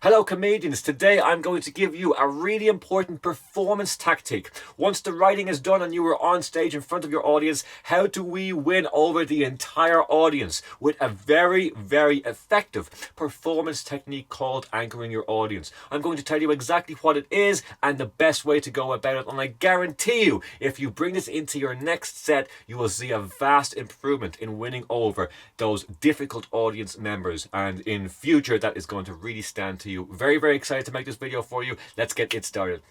Hello comedians, today I'm going to give you a really important performance tactic. Once the writing is done and you are on stage in front of your audience, how do we win over the entire audience with a very, very effective performance technique called anchoring your audience? I'm going to tell you exactly what it is and the best way to go about it, and I guarantee you, if you bring this into your next set, you will see a vast improvement in winning over those difficult audience members, and in future that is going to really stand to you. Very, very excited to make this video for you. Let's get it started.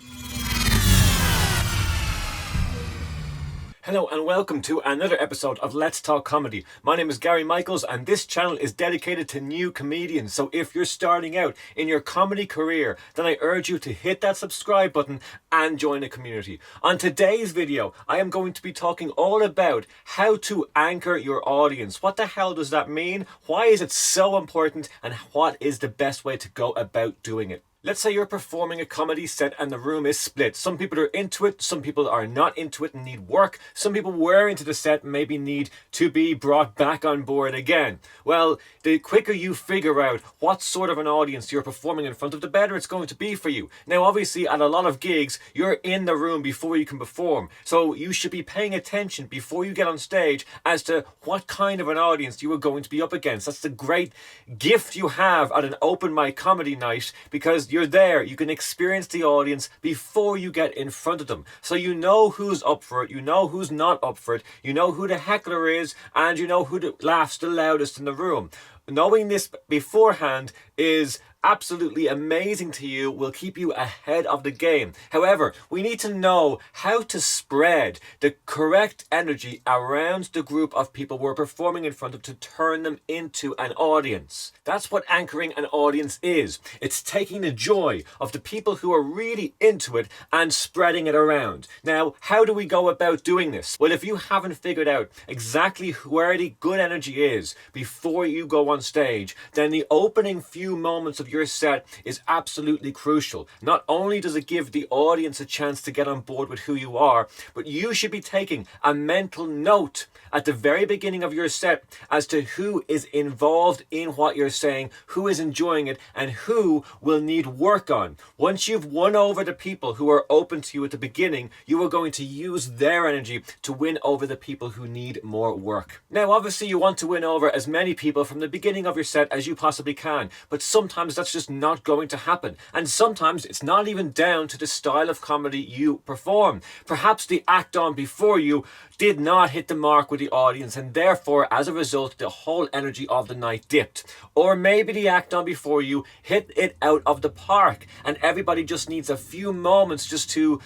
Hello and welcome to another episode of Let's Talk Comedy. My name is Gary Michaels and this channel is dedicated to new comedians. So if you're starting out in your comedy career, then I urge you to hit that subscribe button and join the community. On today's video, I am going to be talking all about how to anchor your audience. What the hell does that mean? Why is it so important? And what is the best way to go about doing it? Let's say you're performing a comedy set and the room is split. Some people are into it, some people are not into it and need work. Some people were into the set and maybe need to be brought back on board again. Well, the quicker you figure out what sort of an audience you're performing in front of, the better it's going to be for you. Now, obviously, at a lot of gigs, you're in the room before you can perform. So you should be paying attention before you get on stage as to what kind of an audience you are going to be up against. That's the great gift you have at an open mic comedy night, because you're there, you can experience the audience before you get in front of them. So you know who's up for it, you know who's not up for it, you know who the heckler is, and you know who laughs the loudest in the room. Knowing this beforehand is absolutely amazing to you, will keep you ahead of the game. However, we need to know how to spread the correct energy around the group of people we're performing in front of to turn them into an audience. That's what anchoring an audience is. It's taking the joy of the people who are really into it and spreading it around. Now, how do we go about doing this? Well, if you haven't figured out exactly where the good energy is before you go on stage, then the opening few moments of your set is absolutely crucial. Not only does it give the audience a chance to get on board with who you are, but you should be taking a mental note at the very beginning of your set as to who is involved in what you're saying, who is enjoying it, and who will need work on. Once you've won over the people who are open to you at the beginning, you are going to use their energy to win over the people who need more work. Now, obviously, you want to win over as many people from the beginning of your set as you possibly can, but sometimes that's just not going to happen. And sometimes it's not even down to the style of comedy you perform. Perhaps the act on before you did not hit the mark with the audience, and therefore, as a result, the whole energy of the night dipped. Or maybe the act on before you hit it out of the park, and everybody just needs a few moments just to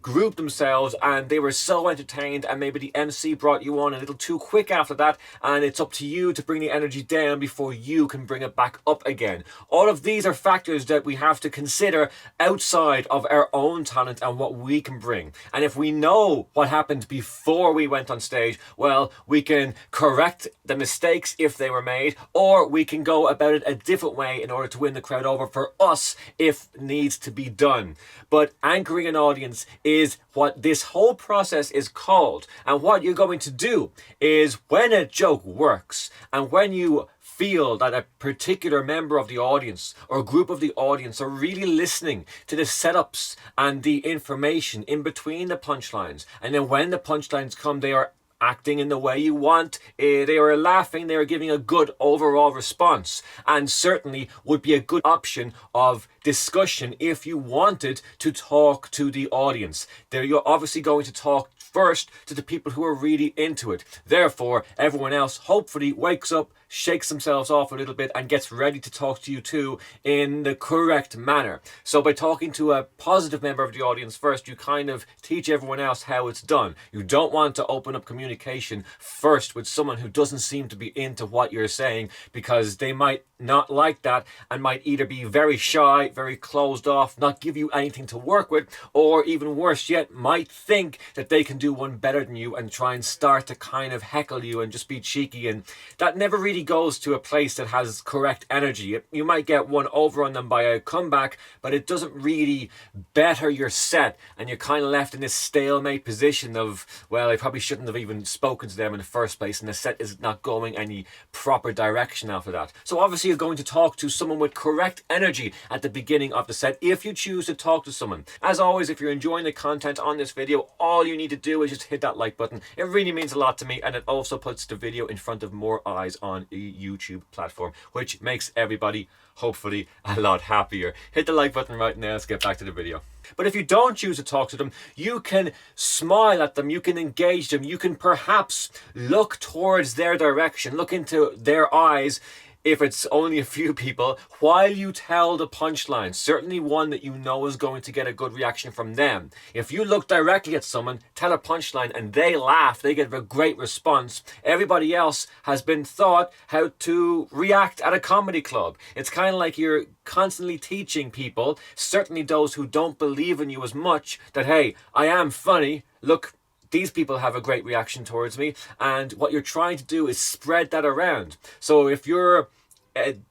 group themselves, and they were so entertained, and maybe the MC brought you on a little too quick after that, and it's up to you to bring the energy down before you can bring it back up again. All of these are factors that we have to consider outside of our own talent and what we can bring. And if we know what happened before we went on stage, well, we can correct the mistakes if they were made, or we can go about it a different way in order to win the crowd over for us if needs to be done. But anchoring an audience is what this whole process is called. And what you're going to do is, when a joke works and when you feel that a particular member of the audience or group of the audience are really listening to the setups and the information in between the punchlines, and then when the punchlines come, they are acting in the way you want, they are laughing, they are giving a good overall response, and certainly would be a good option of discussion if you wanted to talk to the audience. There, you're obviously going to talk first to the people who are really into it. Therefore, everyone else hopefully wakes up, shakes themselves off a little bit, and gets ready to talk to you too in the correct manner. So by talking to a positive member of the audience first, you kind of teach everyone else how it's done. You don't want to open up communication first with someone who doesn't seem to be into what you're saying, because they might not like that and might either be very shy, very closed off, not give you anything to work with, or even worse yet, might think that they can do one better than you and try and start to kind of heckle you and just be cheeky, and that never really really goes to a place that has correct energy. You might get one over on them by a comeback, but it doesn't really better your set, and you're kind of left in this stalemate position of, well, I probably shouldn't have even spoken to them in the first place, and the set is not going any proper direction after that. So obviously you're going to talk to someone with correct energy at the beginning of the set if you choose to talk to someone. As always, if you're enjoying the content on this video, all you need to do is just hit that like button. It really means a lot to me, and it also puts the video in front of more eyes on a YouTube platform, which makes everybody hopefully a lot happier. Hit the like button right now. Let's get back to the video. But if you don't choose to talk to them, you can smile at them, you can engage them, you can perhaps look towards their direction, look into their eyes, if it's only a few people, while you tell the punchline, certainly one that you know is going to get a good reaction from them. If you look directly at someone, tell a punchline, and they laugh, they get a great response, everybody else has been taught how to react at a comedy club. It's kind of like you're constantly teaching people, certainly those who don't believe in you as much, that, hey, I am funny, look, these people have a great reaction towards me, and what you're trying to do is spread that around. So if you're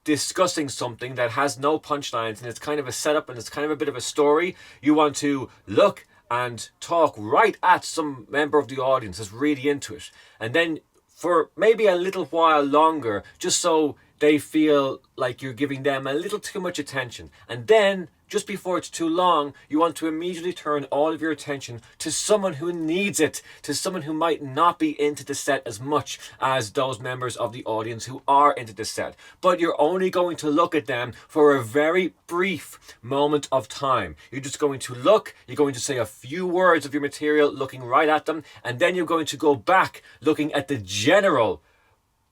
discussing something that has no punchlines and it's kind of a setup and it's kind of a bit of a story, you want to look and talk right at some member of the audience that's really into it, and then for maybe a little while longer, just so they feel like you're giving them a little too much attention. And then just before it's too long, you want to immediately turn all of your attention to someone who needs it, to someone who might not be into the set as much as those members of the audience who are into the set. But you're only going to look at them for a very brief moment of time. You're just going to look, you're going to say a few words of your material looking right at them, and then you're going to go back looking at the general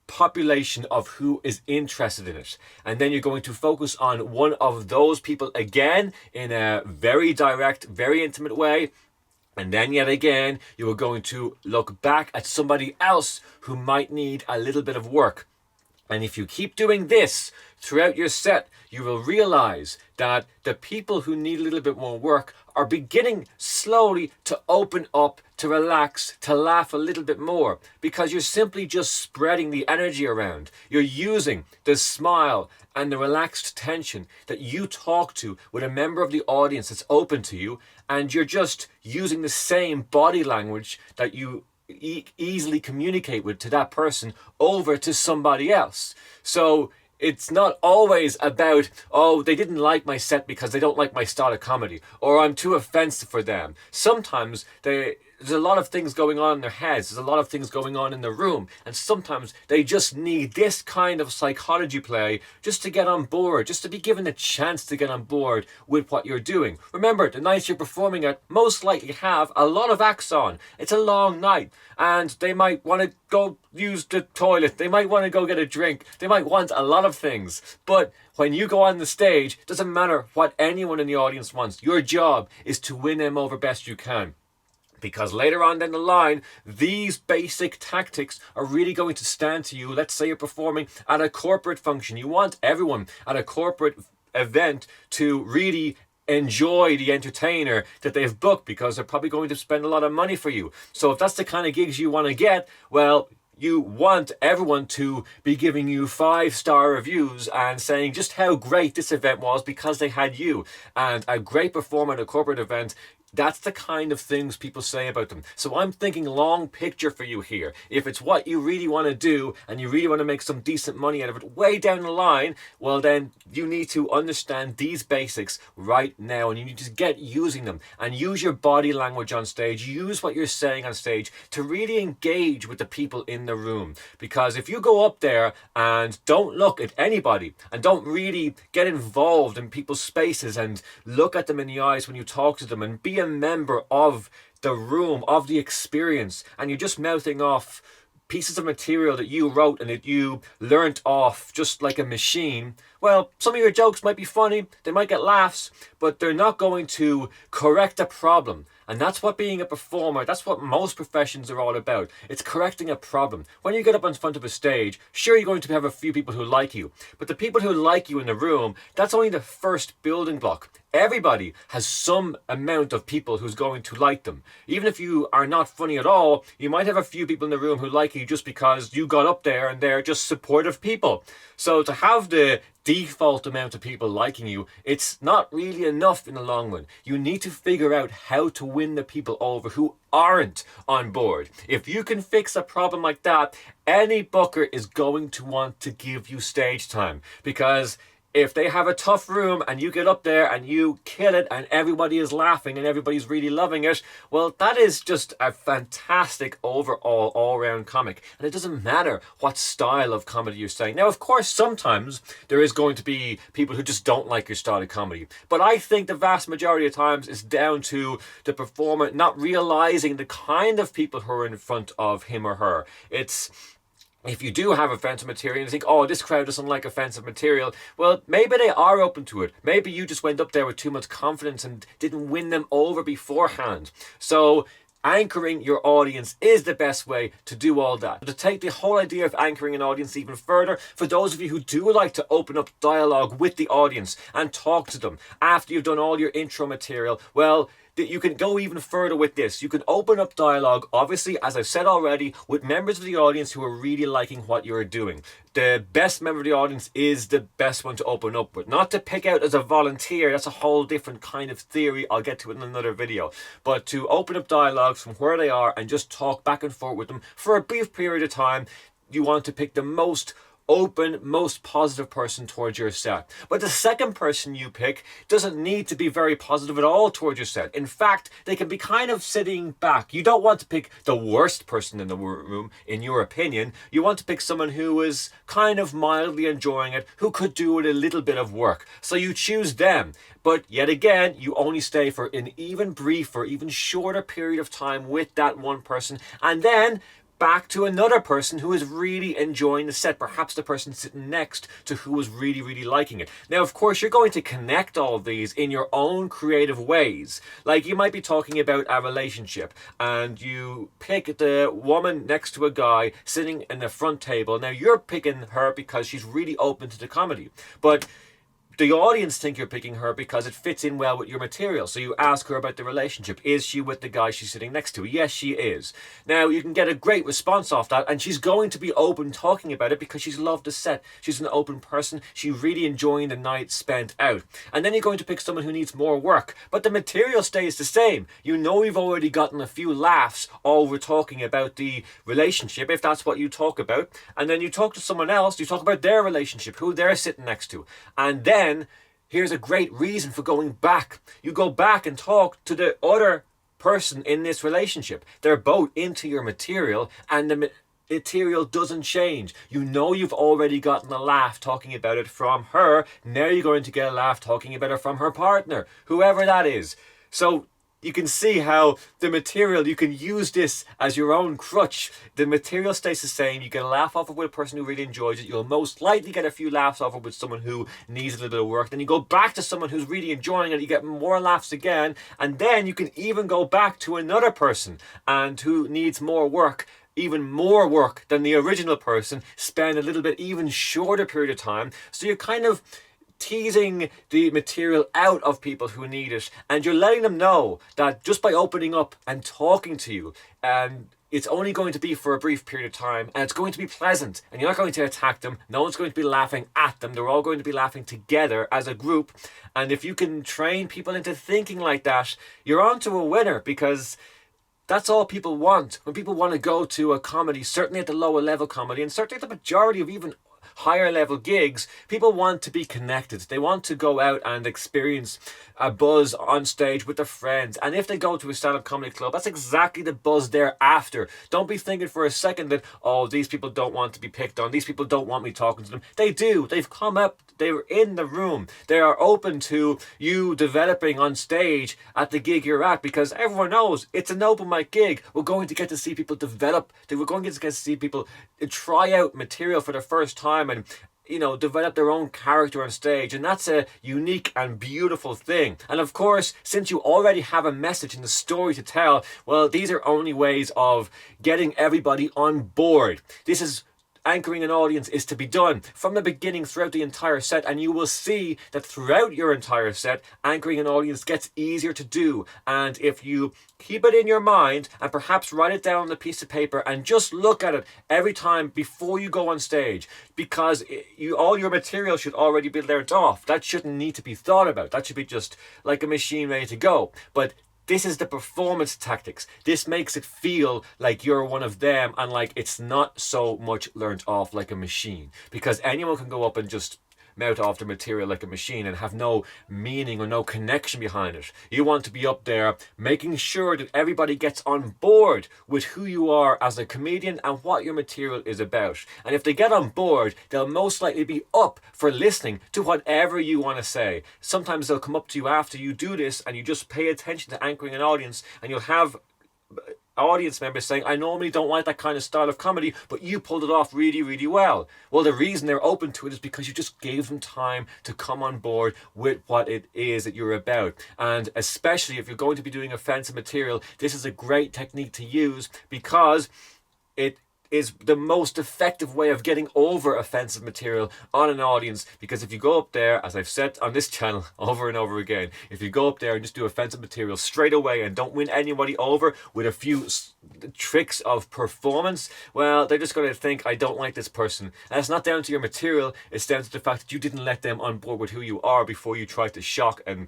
population of who is interested in it, and then you're going to focus on one of those people again in a very direct, very intimate way, and then yet again you are going to look back at somebody else who might need a little bit of work. And if you keep doing this throughout your set, you will realize that the people who need a little bit more work are beginning slowly to open up, to relax, to laugh a little bit more, because you're simply just spreading the energy around. You're using the smile and the relaxed tension that you talk to with a member of the audience that's open to you, and you're just using the same body language that you easily communicate with to that person over to somebody else. So it's not always about, oh, they didn't like my set because they don't like my style of comedy, or I'm too offensive for them. Sometimes there's a lot of things going on in their heads, there's a lot of things going on in the room, and sometimes they just need this kind of psychology play just to get on board, just to be given a chance to get on board with what you're doing. Remember, the nights you're performing at most likely have a lot of acts on. It's a long night, and they might want to go use the toilet, they might want to go get a drink, they might want a lot of things. But when you go on the stage, it doesn't matter what anyone in the audience wants. Your job is to win them over best you can. Because later on down the line, these basic tactics are really going to stand to you. Let's say you're performing at a corporate function. You want everyone at a corporate event to really enjoy the entertainer that they've booked, because they're probably going to spend a lot of money for you. So if that's the kind of gigs you want to get, well, you want everyone to be giving you 5-star reviews and saying just how great this event was because they had you. And a great performer at a corporate event, that's the kind of things people say about them. So I'm thinking long picture for you here. If it's what you really want to do and you really want to make some decent money out of it way down the line, well then you need to understand these basics right now, and you need to get using them and use your body language on stage, use what you're saying on stage to really engage with the people in the room. Because if you go up there and don't look at anybody and don't really get involved in people's spaces and look at them in the eyes when you talk to them and be a member of the room, of the experience, and you're just mouthing off pieces of material that you wrote and that you learnt off just like a machine, well, some of your jokes might be funny, they might get laughs, but they're not going to correct a problem. And that's what being a performer, that's what most professions are all about. It's correcting a problem. When you get up in front of a stage, sure, you're going to have a few people who like you, but the people who like you in the room, that's only the first building block. Everybody has some amount of people who's going to like them. Even if you are not funny at all, you might have a few people in the room who like you just because you got up there and they're just supportive people. So to have the default amount of people liking you, it's not really enough in the long run. You need to figure out how to win the people over who aren't on board. If you can fix a problem like that, any booker is going to want to give you stage time, because if they have a tough room and you get up there and you kill it and everybody is laughing and everybody's really loving it, well, that is just a fantastic overall all-round comic. And it doesn't matter what style of comedy you're saying. Now, of course, sometimes there is going to be people who just don't like your style of comedy. But I think the vast majority of times it's down to the performer not realizing the kind of people who are in front of him or her. If you do have offensive material and you think, oh, this crowd doesn't like offensive material, well, maybe they are open to it. Maybe you just went up there with too much confidence and didn't win them over beforehand. So anchoring your audience is the best way to do all that. To take the whole idea of anchoring an audience even further, for those of you who do like to open up dialogue with the audience and talk to them after you've done all your intro material, well, you can go even further with this. You can open up dialogue, obviously, as I've said already, with members of the audience who are really liking what you're doing. The best member of the audience is the best one to open up with. Not to pick out as a volunteer, that's a whole different kind of theory. I'll get to it in another video. But to open up dialogues from where they are and just talk back and forth with them for a brief period of time, you want to pick the most open, most positive person towards your set. But the second person you pick doesn't need to be very positive at all towards your set. In fact, they can be kind of sitting back. You don't want to pick the worst person in the room, in your opinion. You want to pick someone who is kind of mildly enjoying it, who could do it a little bit of work. So you choose them. But yet again, you only stay for an even briefer, even shorter period of time with that one person. And then back to another person who is really enjoying the set, perhaps the person sitting next to who is really, really liking it. Now, of course, you're going to connect all of these in your own creative ways. Like, you might be talking about a relationship and you pick the woman next to a guy sitting in the front table. Now, you're picking her because she's really open to the comedy. But the audience think you're picking her because it fits in well with your material. So you ask her about the relationship. Is she with the guy she's sitting next to? Yes, she is. Now, you can get a great response off that, and she's going to be open talking about it because she's loved the set. She's an open person. She's really enjoying the night spent out. And then you're going to pick someone who needs more work, but the material stays the same. You know you've already gotten a few laughs over talking about the relationship, if that's what you talk about. And then you talk to someone else, you talk about their relationship, who they're sitting next to. And then here's a great reason for going back. You go back and talk to the other person in this relationship. They're both into your material, and the material doesn't change. You know you've already gotten a laugh talking about it from her. Now you're going to get a laugh talking about it from her partner, whoever that is. So you can see how the material, you can use this as your own crutch. The material stays the same. You get a laugh off of with a person who really enjoys it. You'll most likely get a few laughs off of with someone who needs a little bit of work. Then you go back to someone who's really enjoying it. You get more laughs again. And then you can even go back to another person and who needs more work, even more work than the original person, spend a little bit even shorter period of time. So you're kind of teasing the material out of people who need it, and you're letting them know that just by opening up and talking to you, and it's only going to be for a brief period of time, and it's going to be pleasant, and you're not going to attack them. No one's going to be laughing at them. They're all going to be laughing together as a group. And if you can train people into thinking like that, you're on to a winner, because that's all people want. When people want to go to a comedy, certainly at the lower level comedy, and certainly at the majority of even higher level gigs, people want to be connected. They want to go out and experience a buzz on stage with their friends. And if they go to a stand-up comedy club, that's exactly the buzz they're after. Don't be thinking for a second that, oh, these people don't want to be picked on. These people don't want me talking to them. They do. They've come up. They're in the room. They are open to you developing on stage at the gig you're at, because everyone knows it's an open mic gig. We're going to get to see people develop. We're going to get to see people try out material for the first time, and develop their own character on stage, and that's a unique and beautiful thing. And of course, since you already have a message and a story to tell, well, these are only ways of getting everybody on board. This is anchoring an audience is to be done from the beginning throughout the entire set, and you will see that throughout your entire set, anchoring an audience gets easier to do. And if you keep it in your mind and perhaps write it down on a piece of paper and just look at it every time before you go on stage, because all your material should already be learnt off. That shouldn't need to be thought about. That should be just like a machine ready to go. But this is the performance tactics. This makes it feel like you're one of them, and like it's not so much learnt off like a machine, because anyone can go up and just mouth off the material like a machine and have no meaning or no connection behind it. You want to be up there making sure that everybody gets on board with who you are as a comedian and what your material is about. And if they get on board, they'll most likely be up for listening to whatever you want to say. Sometimes they'll come up to you after you do this and you just pay attention to anchoring an audience, and you'll have audience members saying, I normally don't like that kind of style of comedy, but you pulled it off really, really well. Well, the reason they're open to it is because you just gave them time to come on board with what it is that you're about. And especially if you're going to be doing offensive material, this is a great technique to use, because it is the most effective way of getting over offensive material on an audience. Because if you go up there, as I've said on this channel over and over again, if you go up there and just do offensive material straight away and don't win anybody over with a few tricks of performance, well, they're just going to think, I don't like this person. And it's not down to your material, it's down to the fact that you didn't let them on board with who you are before you tried to shock and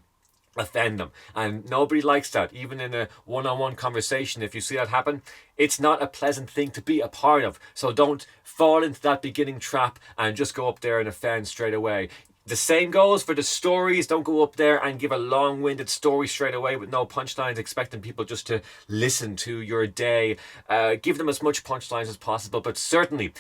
offend them. And nobody likes that. Even in a one-on-one conversation, if you see that happen, it's not a pleasant thing to be a part of. So don't fall into that beginning trap and just go up there and offend straight away. The same goes for the stories. Don't go up there and give a long-winded story straight away with no punchlines, expecting people just to listen to your day. Give them as much punchlines as possible, but certainly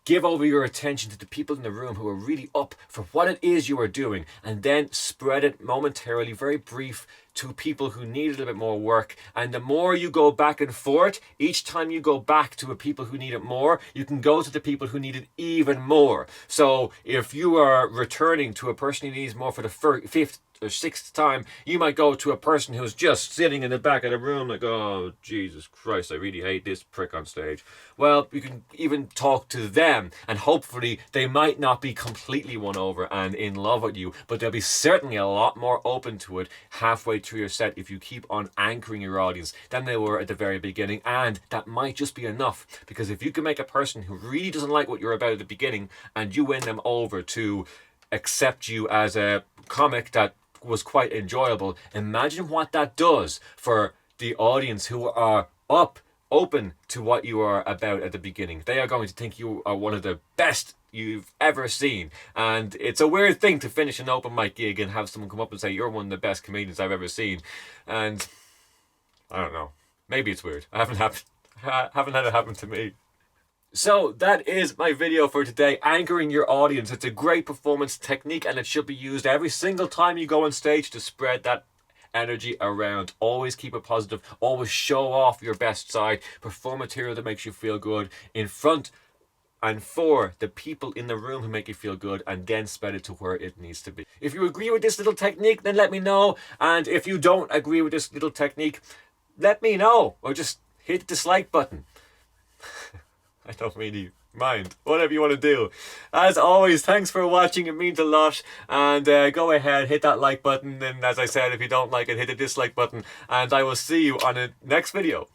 give over your attention to the people in the room who are really up for what it is you are doing, and then spread it momentarily, very brief, to people who need a little bit more work. And the more you go back and forth, each time you go back to a people who need it more, you can go to the people who need it even more. So if you are returning to a person who needs more for the fifth or sixth time, you might go to a person who's just sitting in the back of the room like, oh, Jesus Christ, I really hate this prick on stage. Well, you can even talk to them, and hopefully they might not be completely won over and in love with you, but they'll be certainly a lot more open to it halfway through your set if you keep on anchoring your audience than they were at the very beginning. And that might just be enough, because if you can make a person who really doesn't like what you're about at the beginning and you win them over to accept you as a comic that was quite enjoyable, imagine what that does for the audience who are open to what you are about at the beginning. They are going to think you are one of the best you've ever seen. And it's a weird thing to finish an open mic gig and have someone come up and say, you're one of the best comedians I've ever seen. And I don't know, maybe it's weird. I haven't had it happen to me. So that is my video for today, anchoring your audience. It's a great performance technique, and it should be used every single time you go on stage to spread that energy around. Always keep it positive. Always show off your best side. Perform material that makes you feel good in front and for the people in the room who make you feel good, and then spread it to where it needs to be. If you agree with this little technique, then let me know. And if you don't agree with this little technique, let me know, or just hit the dislike button. I don't really mind. Whatever you want to do. As always, thanks for watching. It means a lot. And go ahead, hit that like button. And as I said, if you don't like it, hit the dislike button. And I will see you on the next video.